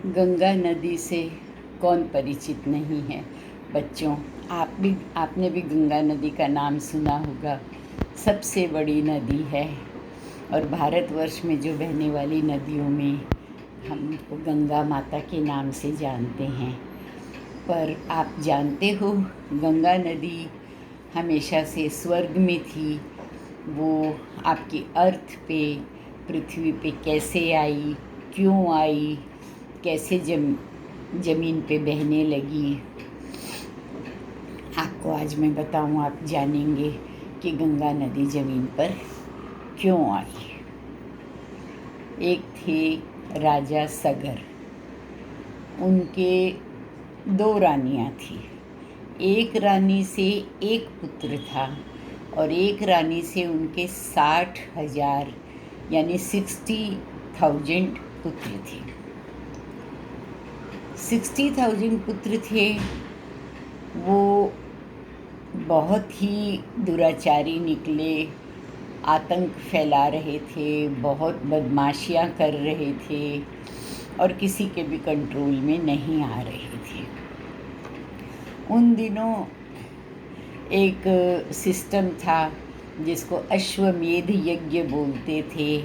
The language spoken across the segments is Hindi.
गंगा नदी से कौन परिचित नहीं है। बच्चों, आपने भी गंगा नदी का नाम सुना होगा। सबसे बड़ी नदी है और भारतवर्ष में जो बहने वाली नदियों में हम गंगा माता के नाम से जानते हैं। पर आप जानते हो, गंगा नदी हमेशा से स्वर्ग में थी। वो आपकी अर्थ पे, पृथ्वी पे कैसे आई, क्यों आई, कैसे ज़मीन पे बहने लगी, आपको आज मैं बताऊं। आप जानेंगे कि गंगा नदी ज़मीन पर क्यों आई। एक थे राजा सगर। उनके दो रानियां थी। एक रानी से एक पुत्र था और एक रानी से उनके 60,000 यानी 60,000 पुत्र थे। 60,000 पुत्र थे। वो बहुत ही दुराचारी निकले, आतंक फैला रहे थे, बहुत बदमाशियां कर रहे थे और किसी के भी कंट्रोल में नहीं आ रहे थे। उन दिनों एक सिस्टम था जिसको अश्वमेध यज्ञ बोलते थे।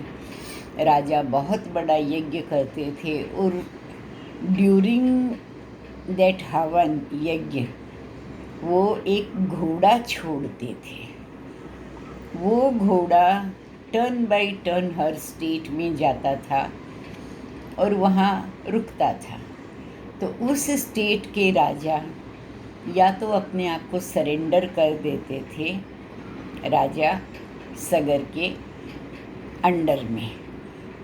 राजा बहुत बड़ा यज्ञ करते थे और ड्यूरिंग दैट हवन यज्ञ वो एक घोड़ा छोड़ते थे। वो घोड़ा turn by turn her state में जाता था और वहाँ रुकता था। तो उस स्टेट के राजा या तो अपने आप को सरेंडर कर देते थे राजा सगर के अंडर में,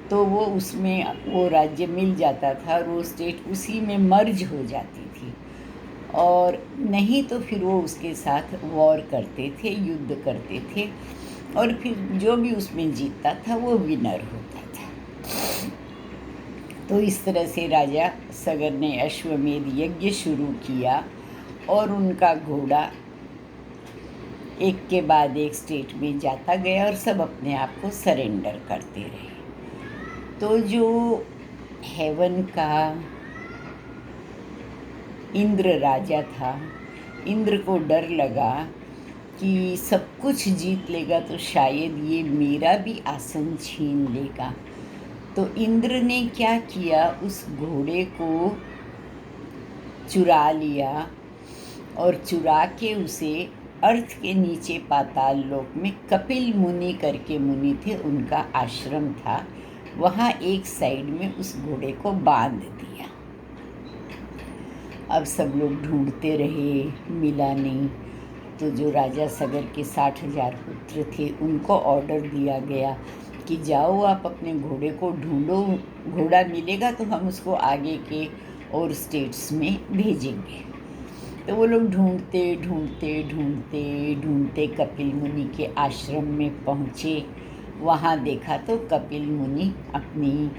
तो वो उसमें वो राज्य मिल जाता था और वो स्टेट उसी में मर्ज हो जाती थी। और नहीं तो फिर वो उसके साथ वॉर करते थे, युद्ध करते थे और फिर जो भी उसमें जीतता था वो विनर होता था। तो इस तरह से राजा सगर ने अश्वमेध यज्ञ शुरू किया और उनका घोड़ा एक के बाद एक स्टेट में जाता गया और सब अपने आप को सरेंडर करते रहे। तो जो हेवन का इंद्र राजा था, इंद्र को डर लगा कि सब कुछ जीत लेगा तो शायद ये मेरा भी आसन छीन लेगा। तो इंद्र ने क्या किया, उस घोड़े को चुरा लिया और चुरा के उसे अर्थ के नीचे पाताल लोक में कपिल मुनि करके मुनि थे, उनका आश्रम था, वहाँ एक साइड में उस घोड़े को बांध दिया। अब सब लोग ढूंढते रहे, मिला नहीं। तो जो राजा सगर के 60,000 पुत्र थे उनको ऑर्डर दिया गया कि जाओ आप अपने घोड़े को ढूंढो, घोड़ा मिलेगा तो हम उसको आगे के और स्टेट्स में भेजेंगे। तो वो लोग ढूंढते ढूंढते ढूंढते ढूंढते कपिल मुनि के आश्रम में पहुँचे। वहाँ देखा तो कपिल मुनि अपनी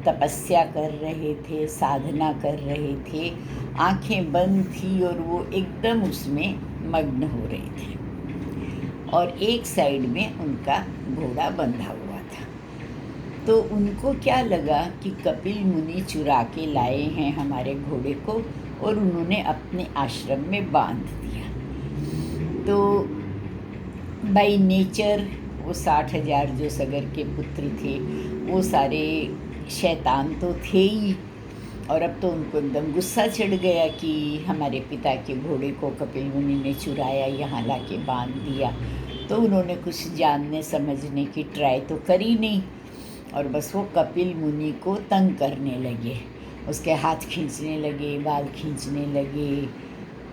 तपस्या कर रहे थे, साधना कर रहे थे, आंखें बंद थी और वो एकदम उसमें मग्न हो रहे थे और एक साइड में उनका घोड़ा बंधा हुआ था। तो उनको क्या लगा कि कपिल मुनि चुरा के लाए हैं हमारे घोड़े को और उन्होंने अपने आश्रम में बांध दिया। तो बाय नेचर वो 60,000 जो सगर के पुत्र थे वो सारे शैतान तो थे ही, और अब तो उनको एकदम गुस्सा चढ़ गया कि हमारे पिता के घोड़े को कपिल मुनि ने चुराया, यहाँ ला के बांध दिया। तो उन्होंने कुछ जानने समझने की ट्राई तो करी नहीं और बस वो कपिल मुनि को तंग करने लगे, उसके हाथ खींचने लगे, बाल खींचने लगे,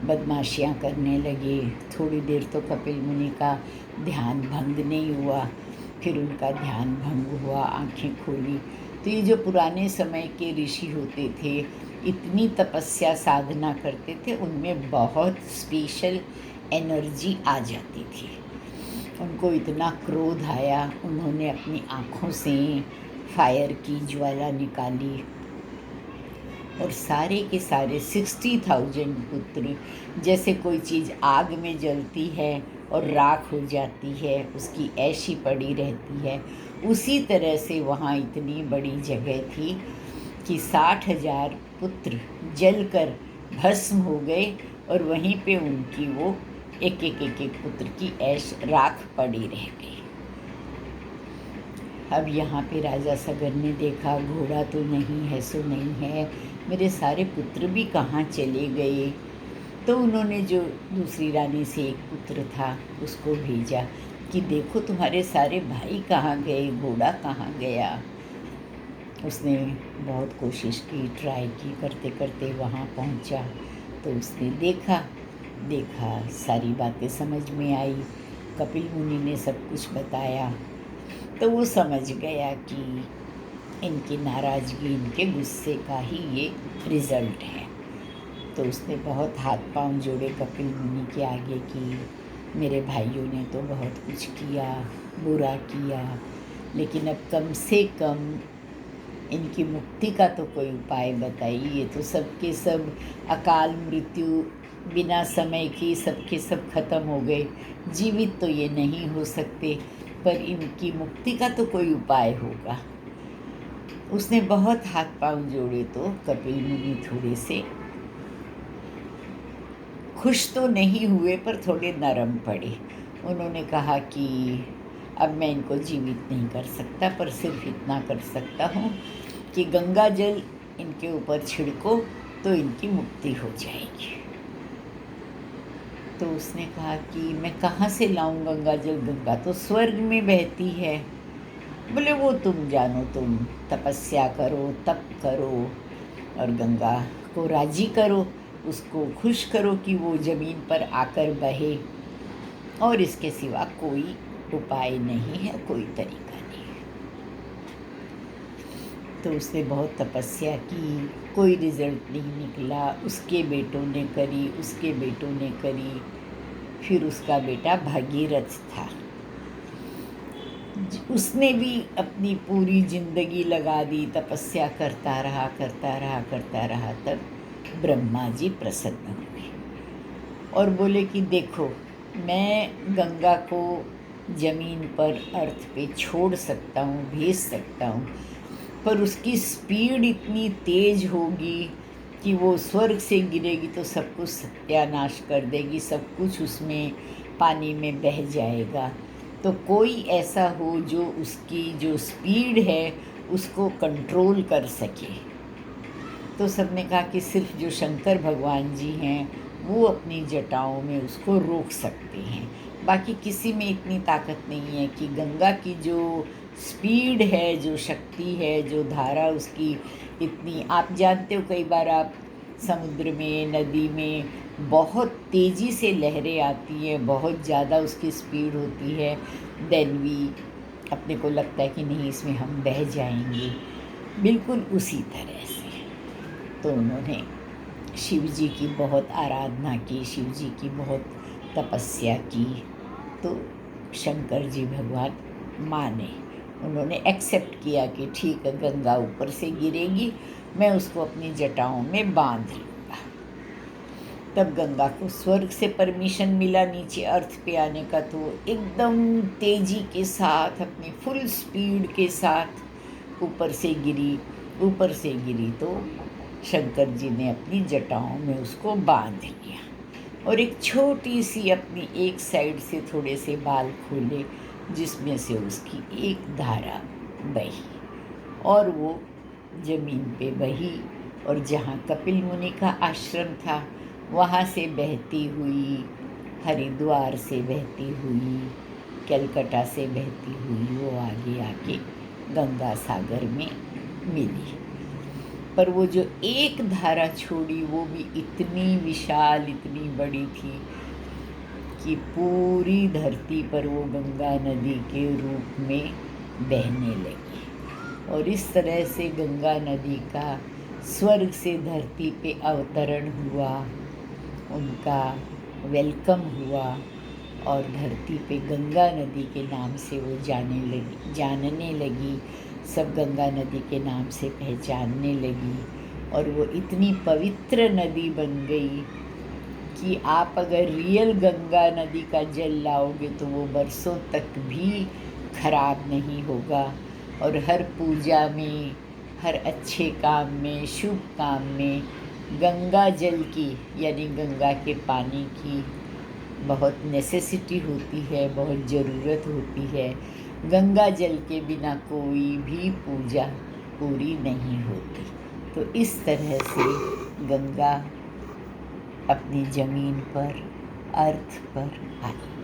बदमाशियाँ करने लगे। थोड़ी देर तो कपिल मुनि का ध्यान भंग नहीं हुआ, फिर उनका ध्यान भंग हुआ, आंखें खोली। तो ये जो पुराने समय के ऋषि होते थे, इतनी तपस्या साधना करते थे, उनमें बहुत स्पेशल एनर्जी आ जाती थी। उनको इतना क्रोध आया, उन्होंने अपनी आँखों से फायर की ज्वाला निकाली और सारे के सारे 60,000 पुत्र, जैसे कोई चीज़ आग में जलती है और राख हो जाती है, उसकी ऐशी पड़ी रहती है, उसी तरह से वहाँ इतनी बड़ी जगह थी कि 60,000 पुत्र जलकर भस्म हो गए और वहीं पे उनकी वो एक एक एक एक पुत्र की ऐश राख पड़ी रह गई। अब यहाँ पे राजा सगर ने देखा घोड़ा तो नहीं है, सो नहीं है, मेरे सारे पुत्र भी कहाँ चले गए। तो उन्होंने जो दूसरी रानी से एक पुत्र था उसको भेजा कि देखो तुम्हारे सारे भाई कहाँ गए, घोड़ा कहाँ गया। उसने बहुत कोशिश की, ट्राई की, करते करते वहाँ पहुँचा तो उसने देखा सारी बातें समझ में आई। कपिल मुनि ने सब कुछ बताया तो वो समझ गया कि इनकी नाराज़गी, इनके गुस्से का ही ये रिज़ल्ट है। तो उसने बहुत हाथ पांव जोड़े कपिल मुनि के आगे कि मेरे भाइयों ने तो बहुत कुछ किया, बुरा किया, लेकिन अब कम से कम इनकी मुक्ति का तो कोई उपाय बताइए। ये तो सबके सब अकाल मृत्यु बिना समय की सबके सब खत्म हो गए, जीवित तो ये नहीं हो सकते, पर इनकी मुक्ति का तो कोई उपाय होगा। उसने बहुत हाथ पांव जोड़े तो कपिल मुनि थोड़े से खुश तो नहीं हुए पर थोड़े नरम पड़े। उन्होंने कहा कि अब मैं इनको जीवित नहीं कर सकता, पर सिर्फ इतना कर सकता हूँ कि गंगा जल इनके ऊपर छिड़को तो इनकी मुक्ति हो जाएगी। तो उसने कहा कि मैं कहाँ से लाऊं गंगा जल, गंगा तो स्वर्ग में बहती है। बोले वो तुम जानो, तुम तपस्या करो, तप करो और गंगा को राजी करो, उसको खुश करो कि वो ज़मीन पर आकर बहे, और इसके सिवा कोई उपाय नहीं है, कोई तरीका नहीं है। तो उसने बहुत तपस्या की, कोई रिज़ल्ट नहीं निकला। उसके बेटों ने करी, उसके बेटों ने करी, फिर उसका बेटा भागीरथ था, उसने भी अपनी पूरी ज़िंदगी लगा दी, तपस्या करता रहा। तब ब्रह्मा जी प्रसन्न हुए और बोले कि देखो, मैं गंगा को ज़मीन पर अर्थ पे छोड़ सकता हूँ, भेज सकता हूँ, पर उसकी स्पीड इतनी तेज़ होगी कि वो स्वर्ग से गिरेगी तो सब कुछ सत्यानाश कर देगी, सब कुछ उसमें पानी में बह जाएगा। तो कोई ऐसा हो जो उसकी जो स्पीड है उसको कंट्रोल कर सके। तो सबने कहा कि सिर्फ जो शंकर भगवान जी हैं वो अपनी जटाओं में उसको रोक सकते हैं, बाकी किसी में इतनी ताकत नहीं है कि गंगा की जो स्पीड है, जो शक्ति है, जो धारा उसकी इतनी, आप जानते हो कई बार आप समुद्र में, नदी में बहुत तेज़ी से लहरें आती हैं, बहुत ज़्यादा उसकी स्पीड होती है, देन भी अपने को लगता है कि नहीं इसमें हम बह जाएंगे, बिल्कुल उसी तरह से। तो उन्होंने शिव जी की बहुत आराधना की, शिव जी की बहुत तपस्या की, तो शंकर जी भगवान माने, उन्होंने एक्सेप्ट किया कि ठीक है गंगा ऊपर से गिरेगी, मैं उसको अपनी जटाओं में बांध लूँगा। तब गंगा को स्वर्ग से परमिशन मिला नीचे अर्थ पे आने का, तो एकदम तेज़ी के साथ अपनी फुल स्पीड के साथ ऊपर से गिरी तो शंकर जी ने अपनी जटाओं में उसको बांध लिया और एक छोटी सी अपनी एक साइड से थोड़े से बाल खोले जिसमें से उसकी एक धारा बही और वो ज़मीन पे बही, और जहाँ कपिल मुनि का आश्रम था वहाँ से बहती हुई, हरिद्वार से बहती हुई, कलकत्ता से बहती हुई वो आगे आके गंगा सागर में मिली। पर वो जो एक धारा छोड़ी वो भी इतनी विशाल, इतनी बड़ी थी कि पूरी धरती पर वो गंगा नदी के रूप में बहने लगी, और इस तरह से गंगा नदी का स्वर्ग से धरती पे अवतरण हुआ, उनका वेलकम हुआ और धरती पे गंगा नदी के नाम से वो जानने लगी, सब गंगा नदी के नाम से पहचानने लगी, और वो इतनी पवित्र नदी बन गई कि आप अगर रियल गंगा नदी का जल लाओगे तो वो बरसों तक भी खराब नहीं होगा, और हर पूजा में, हर अच्छे काम में, शुभ काम में गंगा जल की यानी गंगा के पानी की बहुत नेसेसिटी होती है, बहुत ज़रूरत होती है। गंगा जल के बिना कोई भी पूजा पूरी नहीं होती। तो इस तरह से गंगा अपनी ज़मीन पर, अर्थ पर आई।